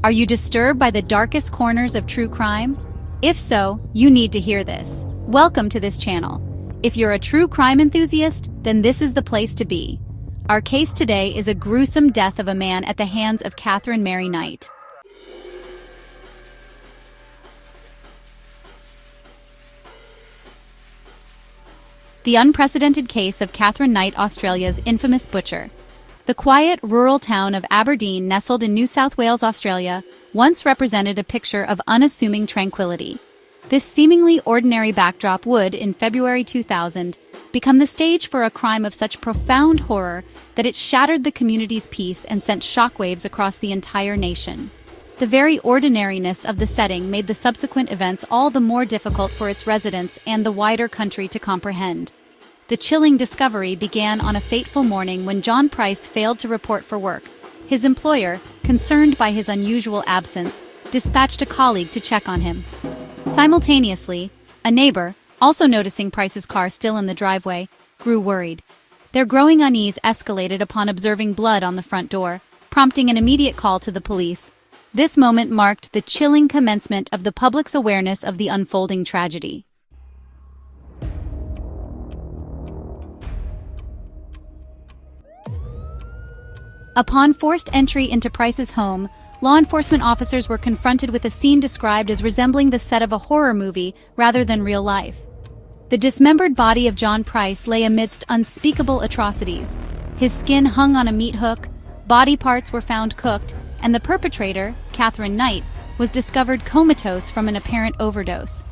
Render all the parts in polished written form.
Are you disturbed by the darkest corners of true crime? If so, you need to hear this. Welcome to this channel. If you're a true crime enthusiast, then this is the place to be. Our case today is a gruesome death of a man at the hands of Catherine Mary Knight. The unprecedented case of Catherine Knight, Australia's infamous butcher. The quiet, rural town of Aberdeen, nestled in New South Wales, Australia, once represented a picture of unassuming tranquility. This seemingly ordinary backdrop would, in February 2000, become the stage for a crime of such profound horror that it shattered the community's peace and sent shockwaves across the entire nation. The very ordinariness of the setting made the subsequent events all the more difficult for its residents and the wider country to comprehend. The chilling discovery began on a fateful morning when John Price failed to report for work. His employer, concerned by his unusual absence, dispatched a colleague to check on him. Simultaneously, a neighbor, also noticing Price's car still in the driveway, grew worried. Their growing unease escalated upon observing blood on the front door, prompting an immediate call to the police. This moment marked the chilling commencement of the public's awareness of the unfolding tragedy. Upon forced entry into Price's home, law enforcement officers were confronted with a scene described as resembling the set of a horror movie rather than real life. The dismembered body of John Price lay amidst unspeakable atrocities. His skin hung on a meat hook, body parts were found cooked, and the perpetrator, Catherine Knight, was discovered comatose from an apparent overdose.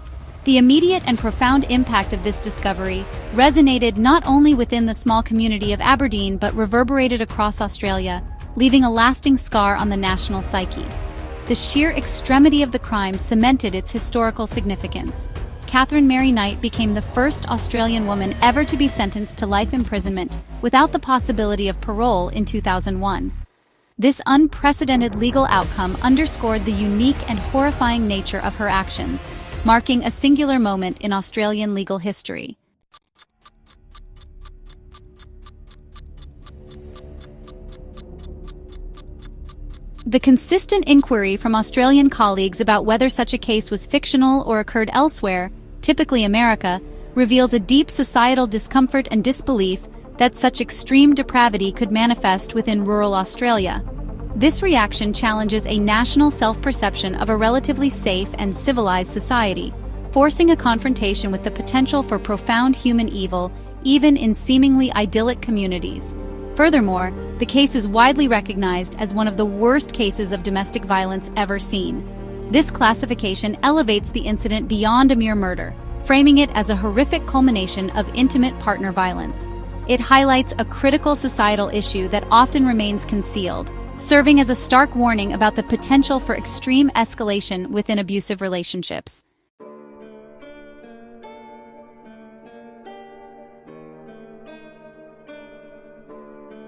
The immediate and profound impact of this discovery resonated not only within the small community of Aberdeen but reverberated across Australia, leaving a lasting scar on the national psyche. The sheer extremity of the crime cemented its historical significance. Catherine Mary Knight became the first Australian woman ever to be sentenced to life imprisonment without the possibility of parole in 2001. This unprecedented legal outcome underscored the unique and horrifying nature of her actions, marking a singular moment in Australian legal history. The consistent inquiry from Australian colleagues about whether such a case was fictional or occurred elsewhere, typically America, reveals a deep societal discomfort and disbelief that such extreme depravity could manifest within rural Australia. This reaction challenges a national self-perception of a relatively safe and civilized society, forcing a confrontation with the potential for profound human evil, even in seemingly idyllic communities. Furthermore, the case is widely recognized as one of the worst cases of domestic violence ever seen. This classification elevates the incident beyond a mere murder, framing it as a horrific culmination of intimate partner violence. It highlights a critical societal issue that often remains concealed, serving as a stark warning about the potential for extreme escalation within abusive relationships.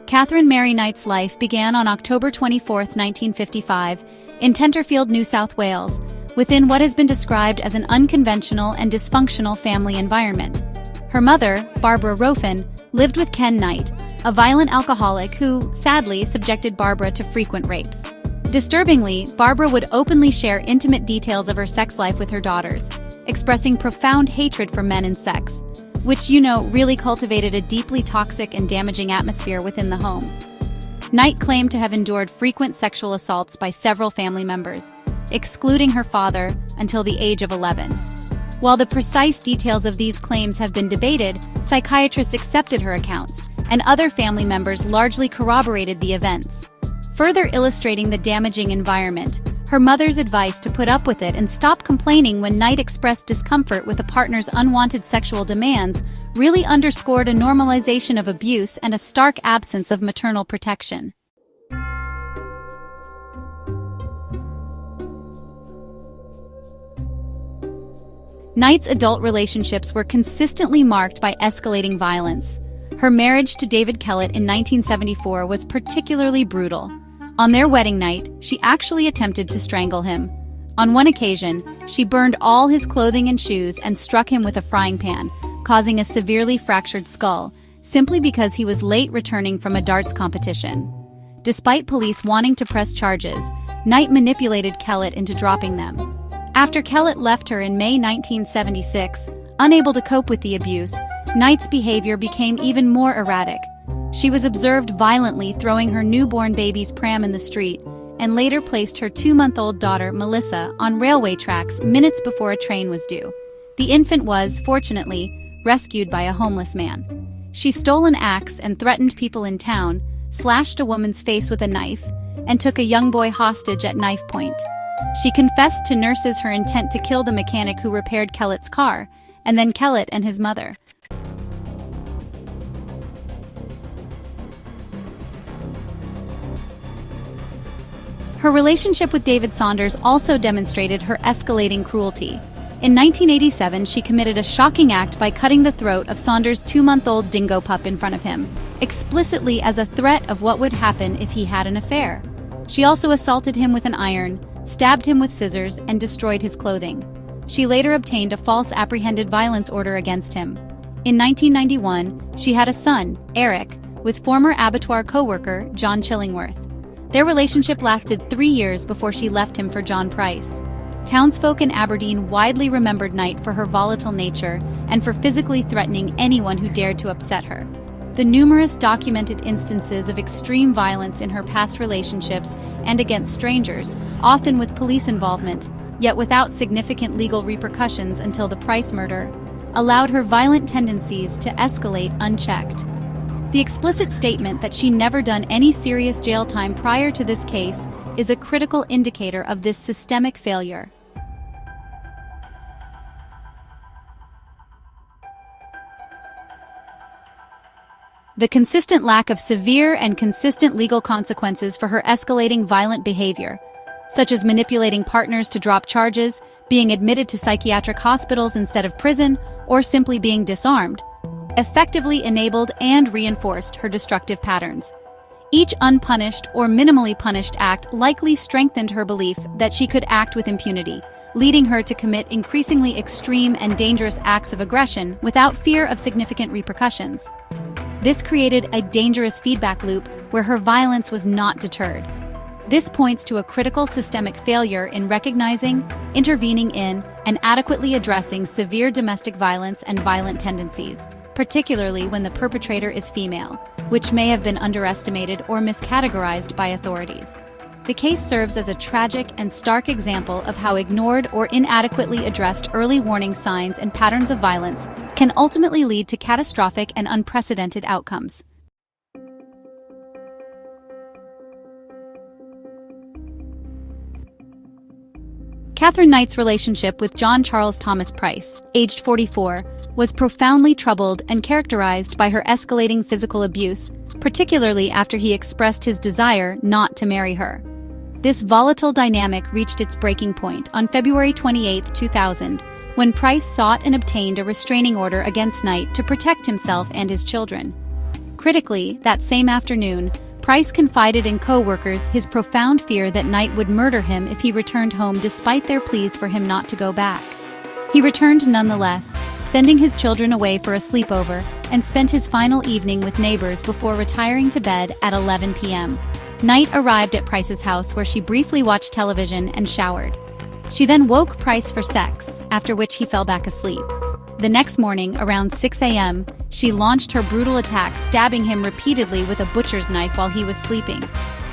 Catherine Mary Knight's life began on October 24, 1955, in Tenterfield, New South Wales, within what has been described as an unconventional and dysfunctional family environment. Her mother, Barbara Rofin, lived with Ken Knight, a violent alcoholic who, sadly, subjected Barbara to frequent rapes. Disturbingly, Barbara would openly share intimate details of her sex life with her daughters, expressing profound hatred for men and sex, which, really cultivated a deeply toxic and damaging atmosphere within the home. Knight claimed to have endured frequent sexual assaults by several family members, excluding her father until the age of 11. While the precise details of these claims have been debated, psychiatrists accepted her accounts, and other family members largely corroborated the events. Further illustrating the damaging environment, her mother's advice to put up with it and stop complaining when Knight expressed discomfort with a partner's unwanted sexual demands really underscored a normalization of abuse and a stark absence of maternal protection. Knight's adult relationships were consistently marked by escalating violence. Her marriage to David Kellett in 1974 was particularly brutal. On their wedding night, she actually attempted to strangle him. On one occasion, she burned all his clothing and shoes and struck him with a frying pan, causing a severely fractured skull, simply because he was late returning from a darts competition. Despite police wanting to press charges, Knight manipulated Kellett into dropping them. After Kellett left her in May 1976, unable to cope with the abuse, Knight's behavior became even more erratic. She was observed violently throwing her newborn baby's pram in the street, and later placed her 2-month-old daughter, Melissa, on railway tracks minutes before a train was due. The infant was, fortunately, rescued by a homeless man. She stole an axe and threatened people in town, slashed a woman's face with a knife, and took a young boy hostage at knife point. She confessed to nurses her intent to kill the mechanic who repaired Kellett's car, and then Kellett and his mother. Her relationship with David Saunders also demonstrated her escalating cruelty. In 1987, she committed a shocking act by cutting the throat of Saunders' 2-month-old dingo pup in front of him, explicitly as a threat of what would happen if he had an affair. She also assaulted him with an iron, stabbed him with scissors, and destroyed his clothing. She later obtained a false apprehended violence order against him. In 1991, she had a son, Eric, with former abattoir co-worker John Chillingworth. Their relationship lasted 3 years before she left him for John Price. Townsfolk in Aberdeen widely remembered Knight for her volatile nature and for physically threatening anyone who dared to upset her. The numerous documented instances of extreme violence in her past relationships and against strangers, often with police involvement, yet without significant legal repercussions until the Price murder, allowed her violent tendencies to escalate unchecked. The explicit statement that she never done any serious jail time prior to this case is a critical indicator of this systemic failure. The consistent lack of severe and consistent legal consequences for her escalating violent behavior, such as manipulating partners to drop charges, being admitted to psychiatric hospitals instead of prison, or simply being disarmed, effectively enabled and reinforced her destructive patterns. Each unpunished or minimally punished act likely strengthened her belief that she could act with impunity, leading her to commit increasingly extreme and dangerous acts of aggression without fear of significant repercussions. This created a dangerous feedback loop where her violence was not deterred. This points to a critical systemic failure in recognizing, intervening in, and adequately addressing severe domestic violence and violent tendencies, particularly when the perpetrator is female, which may have been underestimated or miscategorized by authorities. The case serves as a tragic and stark example of how ignored or inadequately addressed early warning signs and patterns of violence can ultimately lead to catastrophic and unprecedented outcomes. Catherine Knight's relationship with John Charles Thomas Price, aged 44, was profoundly troubled and characterized by her escalating physical abuse, particularly after he expressed his desire not to marry her. This volatile dynamic reached its breaking point on February 28, 2000, when Price sought and obtained a restraining order against Knight to protect himself and his children. Critically, that same afternoon, Price confided in co-workers his profound fear that Knight would murder him if he returned home despite their pleas for him not to go back. He returned nonetheless, sending his children away for a sleepover, and spent his final evening with neighbors before retiring to bed at 11 p.m. Knight arrived at Price's house where she briefly watched television and showered. She then woke Price for sex, after which he fell back asleep. The next morning, around 6 a.m., she launched her brutal attack, stabbing him repeatedly with a butcher's knife while he was sleeping.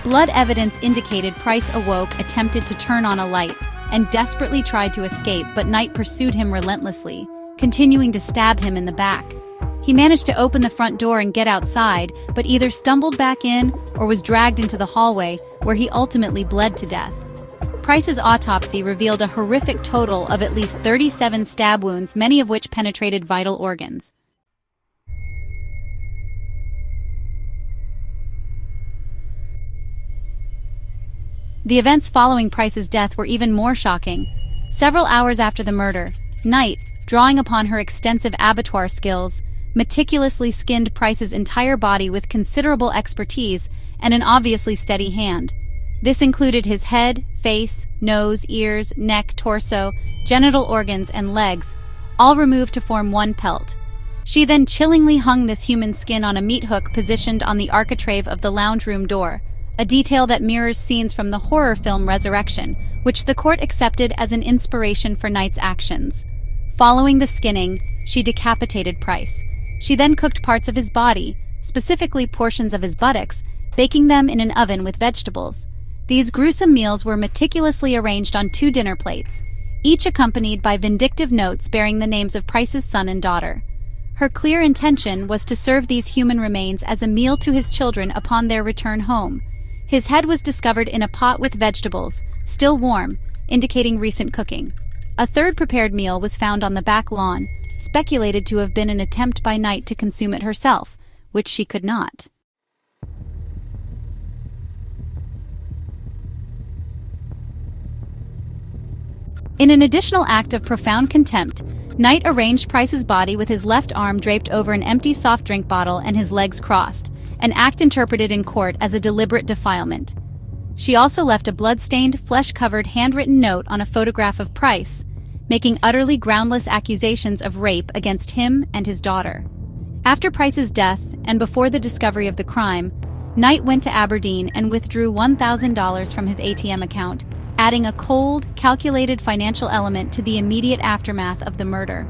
Blood evidence indicated Price awoke, attempted to turn on a light, and desperately tried to escape, but Knight pursued him relentlessly, continuing to stab him in the back. He managed to open the front door and get outside, but either stumbled back in or was dragged into the hallway, where he ultimately bled to death. Price's autopsy revealed a horrific total of at least 37 stab wounds, many of which penetrated vital organs. The events following Price's death were even more shocking. Several hours after the murder, Knight, drawing upon her extensive abattoir skills, meticulously skinned Price's entire body with considerable expertise and an obviously steady hand. This included his head, face, nose, ears, neck, torso, genital organs, and legs, all removed to form one pelt. She then chillingly hung this human skin on a meat hook positioned on the architrave of the lounge room door, a detail that mirrors scenes from the horror film Resurrection, which the court accepted as an inspiration for Knight's actions. Following the skinning, she decapitated Price. She then cooked parts of his body, specifically portions of his buttocks, baking them in an oven with vegetables. These gruesome meals were meticulously arranged on 2 dinner plates, each accompanied by vindictive notes bearing the names of Price's son and daughter. Her clear intention was to serve these human remains as a meal to his children upon their return home. His head was discovered in a pot with vegetables, still warm, indicating recent cooking. A third prepared meal was found on the back lawn, speculated to have been an attempt by Knight to consume it herself, which she could not. In an additional act of profound contempt, Knight arranged Price's body with his left arm draped over an empty soft drink bottle and his legs crossed, an act interpreted in court as a deliberate defilement. She also left a blood-stained, flesh-covered handwritten note on a photograph of Price, making utterly groundless accusations of rape against him and his daughter. After Price's death, and before the discovery of the crime, Knight went to Aberdeen and withdrew $1,000 from his ATM account, adding a cold, calculated financial element to the immediate aftermath of the murder.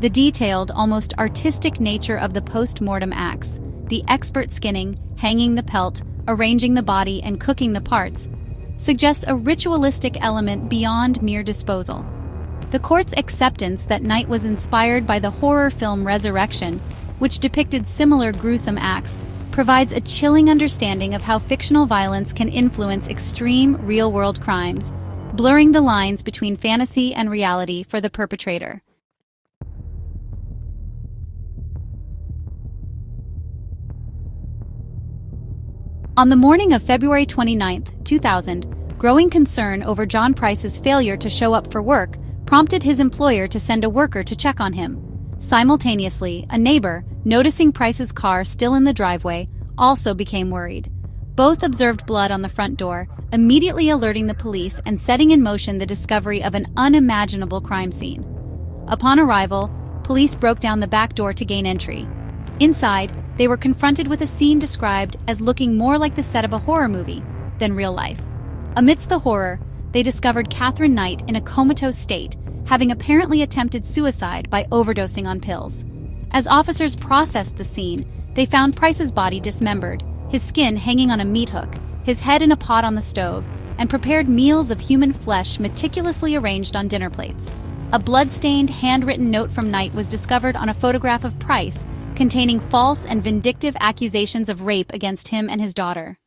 The detailed, almost artistic nature of the post-mortem acts, the expert skinning, hanging the pelt, arranging the body, and cooking the parts, suggests a ritualistic element beyond mere disposal. The court's acceptance that Knight was inspired by the horror film Resurrection, which depicted similar gruesome acts, provides a chilling understanding of how fictional violence can influence extreme, real-world crimes, blurring the lines between fantasy and reality for the perpetrator. On the morning of February 29, 2000, growing concern over John Price's failure to show up for work prompted his employer to send a worker to check on him. Simultaneously, a neighbor, noticing Price's car still in the driveway, also became worried. Both observed blood on the front door, immediately alerting the police and setting in motion the discovery of an unimaginable crime scene. Upon arrival, police broke down the back door to gain entry. Inside, they were confronted with a scene described as looking more like the set of a horror movie than real life. Amidst the horror, they discovered Catherine Knight in a comatose state, having apparently attempted suicide by overdosing on pills. As officers processed the scene, they found Price's body dismembered, his skin hanging on a meat hook, his head in a pot on the stove, and prepared meals of human flesh meticulously arranged on dinner plates. A blood-stained, handwritten note from Knight was discovered on a photograph of Price, containing false and vindictive accusations of rape against him and his daughter.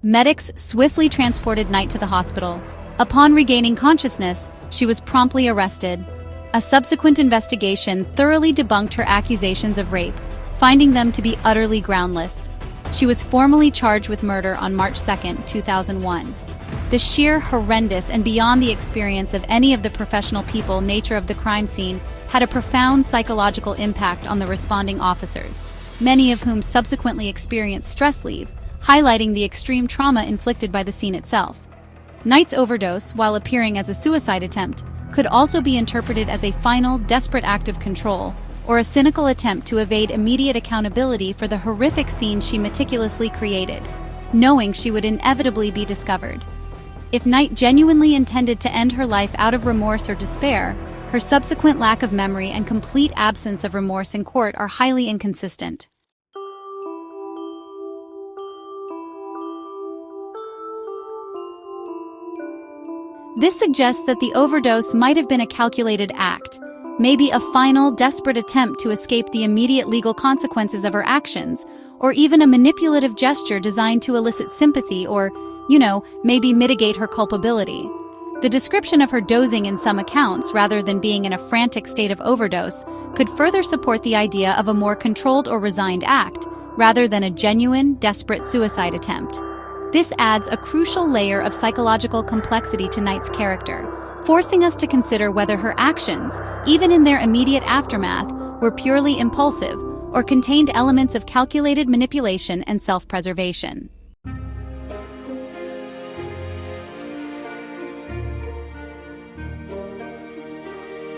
Medics swiftly transported Knight to the hospital. Upon regaining consciousness, she was promptly arrested. A subsequent investigation thoroughly debunked her accusations of rape, finding them to be utterly groundless. She was formally charged with murder on March 2, 2001. The sheer horrendous and beyond the experience of any of the professional people nature of the crime scene had a profound psychological impact on the responding officers, many of whom subsequently experienced stress leave, highlighting the extreme trauma inflicted by the scene itself. Knight's overdose, while appearing as a suicide attempt, could also be interpreted as a final, desperate act of control, or a cynical attempt to evade immediate accountability for the horrific scene she meticulously created, knowing she would inevitably be discovered. If Knight genuinely intended to end her life out of remorse or despair, her subsequent lack of memory and complete absence of remorse in court are highly inconsistent. This suggests that the overdose might have been a calculated act, maybe a final, desperate attempt to escape the immediate legal consequences of her actions, or even a manipulative gesture designed to elicit sympathy or, maybe mitigate her culpability. The description of her dozing in some accounts, rather than being in a frantic state of overdose, could further support the idea of a more controlled or resigned act, rather than a genuine, desperate suicide attempt. This adds a crucial layer of psychological complexity to Knight's character, forcing us to consider whether her actions, even in their immediate aftermath, were purely impulsive or contained elements of calculated manipulation and self-preservation.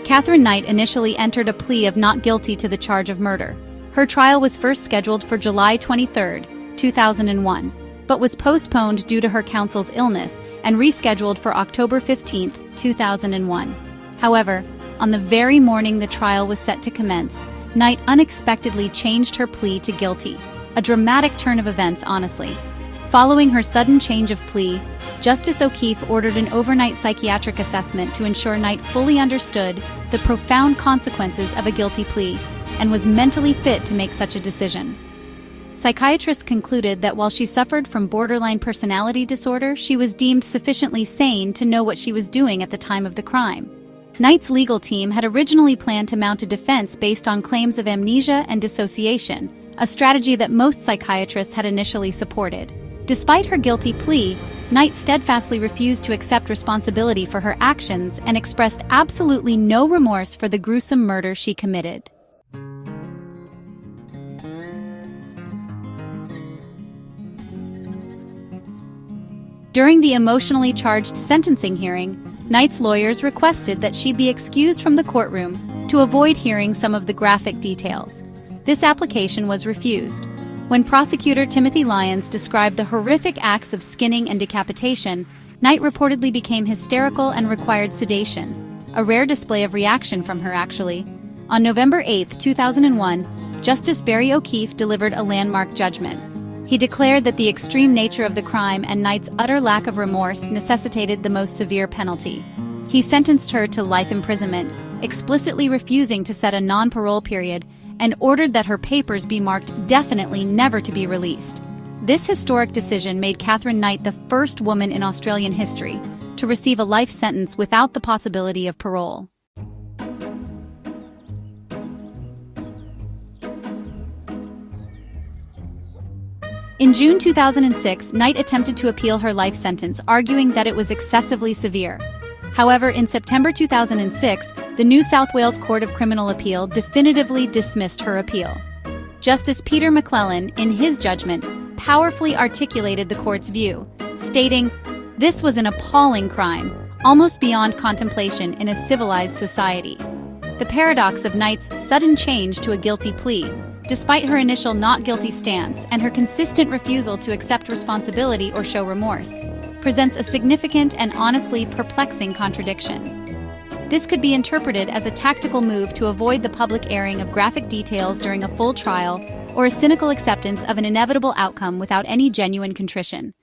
Catherine Knight initially entered a plea of not guilty to the charge of murder. Her trial was first scheduled for July 23, 2001, but was postponed due to her counsel's illness and rescheduled for October 15, 2001. However, on the very morning the trial was set to commence, Knight unexpectedly changed her plea to guilty. A dramatic turn of events, honestly. Following her sudden change of plea, Justice O'Keefe ordered an overnight psychiatric assessment to ensure Knight fully understood the profound consequences of a guilty plea and was mentally fit to make such a decision. Psychiatrists concluded that while she suffered from borderline personality disorder, she was deemed sufficiently sane to know what she was doing at the time of the crime. Knight's legal team had originally planned to mount a defense based on claims of amnesia and dissociation, a strategy that most psychiatrists had initially supported. Despite her guilty plea, Knight steadfastly refused to accept responsibility for her actions and expressed absolutely no remorse for the gruesome murder she committed. During the emotionally charged sentencing hearing, Knight's lawyers requested that she be excused from the courtroom to avoid hearing some of the graphic details. This application was refused. When prosecutor Timothy Lyons described the horrific acts of skinning and decapitation, Knight reportedly became hysterical and required sedation, a rare display of reaction from her actually. On November 8, 2001, Justice Barry O'Keefe delivered a landmark judgment. He declared that the extreme nature of the crime and Knight's utter lack of remorse necessitated the most severe penalty. He sentenced her to life imprisonment, explicitly refusing to set a non-parole period, and ordered that her papers be marked definitely never to be released. This historic decision made Catherine Knight the first woman in Australian history to receive a life sentence without the possibility of parole. In June 2006, Knight attempted to appeal her life sentence, arguing that it was excessively severe. However, in September 2006, the New South Wales Court of Criminal Appeal definitively dismissed her appeal. Justice Peter McClellan, in his judgment, powerfully articulated the court's view, stating, "This was an appalling crime, almost beyond contemplation in a civilized society." The paradox of Knight's sudden change to a guilty plea, despite her initial not guilty stance and her consistent refusal to accept responsibility or show remorse, presents a significant and honestly perplexing contradiction. This could be interpreted as a tactical move to avoid the public airing of graphic details during a full trial, or a cynical acceptance of an inevitable outcome without any genuine contrition.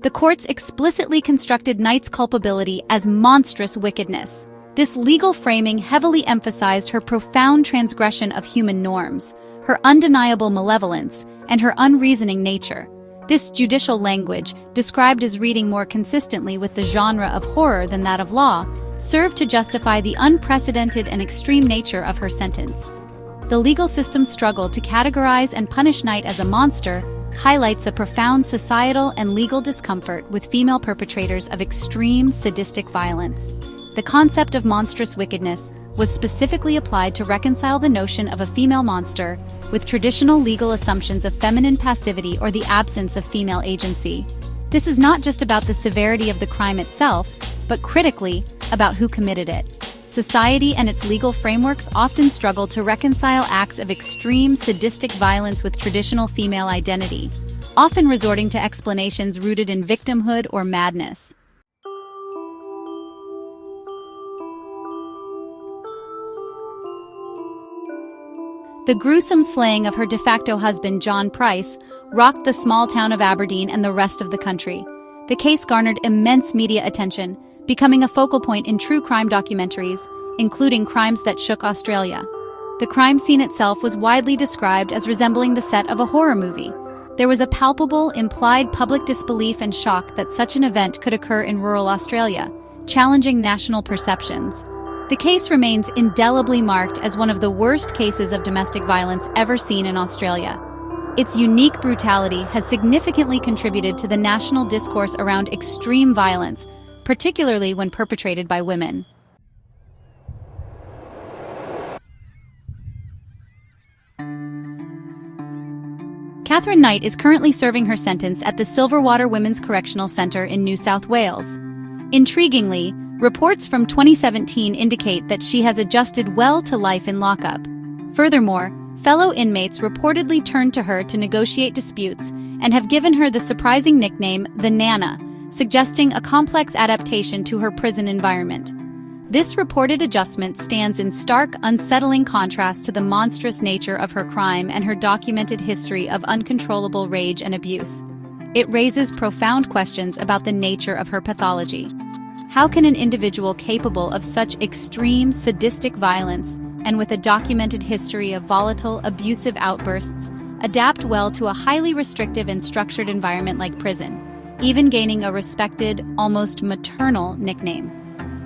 The courts explicitly constructed Knight's culpability as monstrous wickedness. This legal framing heavily emphasized her profound transgression of human norms, her undeniable malevolence, and her unreasoning nature. This judicial language, described as reading more consistently with the genre of horror than that of law, served to justify the unprecedented and extreme nature of her sentence. The legal system's struggle to categorize and punish Knight as a monster highlights a profound societal and legal discomfort with female perpetrators of extreme sadistic violence. The concept of monstrous wickedness was specifically applied to reconcile the notion of a female monster with traditional legal assumptions of feminine passivity or the absence of female agency. This is not just about the severity of the crime itself, but critically, about who committed it. Society and its legal frameworks often struggle to reconcile acts of extreme sadistic violence with traditional female identity, often resorting to explanations rooted in victimhood or madness. The gruesome slaying of her de facto husband, John Price, rocked the small town of Aberdeen and the rest of the country. The case garnered immense media attention, becoming a focal point in true crime documentaries, including Crimes That Shook Australia. The crime scene itself was widely described as resembling the set of a horror movie. There was a palpable, implied public disbelief and shock that such an event could occur in rural Australia, challenging national perceptions. The case remains indelibly marked as one of the worst cases of domestic violence ever seen in Australia. Its unique brutality has significantly contributed to the national discourse around extreme violence, particularly when perpetrated by women. Catherine Knight is currently serving her sentence at the Silverwater Women's Correctional Center in New South Wales. Intriguingly, reports from 2017 indicate that she has adjusted well to life in lockup. Furthermore, fellow inmates reportedly turned to her to negotiate disputes and have given her the surprising nickname the Nana, suggesting a complex adaptation to her prison environment. This reported adjustment stands in stark, unsettling contrast to the monstrous nature of her crime and her documented history of uncontrollable rage and abuse. It raises profound questions about the nature of her pathology. How can an individual capable of such extreme, sadistic violence and with a documented history of volatile, abusive outbursts adapt well to a highly restrictive and structured environment like prison, even gaining a respected, almost maternal nickname?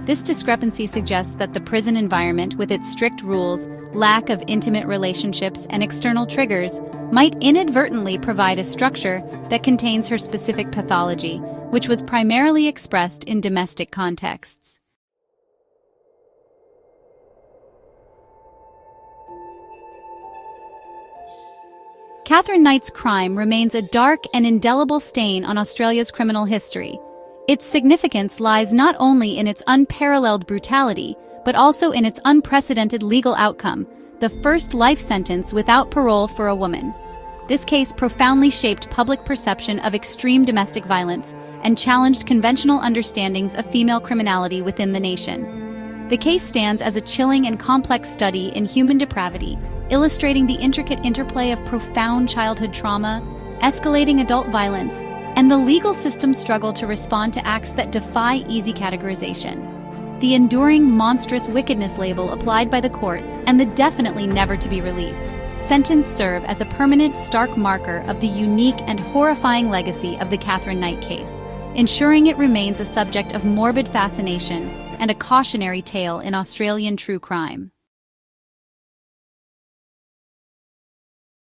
This discrepancy suggests that the prison environment, with its strict rules, lack of intimate relationships, and external triggers, might inadvertently provide a structure that contains her specific pathology, which was primarily expressed in domestic contexts. Catherine Knight's crime remains a dark and indelible stain on Australia's criminal history. Its significance lies not only in its unparalleled brutality, but also in its unprecedented legal outcome, the first life sentence without parole for a woman. This case profoundly shaped public perception of extreme domestic violence and challenged conventional understandings of female criminality within the nation. The case stands as a chilling and complex study in human depravity, illustrating the intricate interplay of profound childhood trauma, escalating adult violence, and the legal system's struggle to respond to acts that defy easy categorization. The enduring monstrous wickedness label applied by the courts and the definitely never to be released sentence serve as a permanent, stark marker of the unique and horrifying legacy of the Catherine Knight case, ensuring it remains a subject of morbid fascination and a cautionary tale in Australian true crime.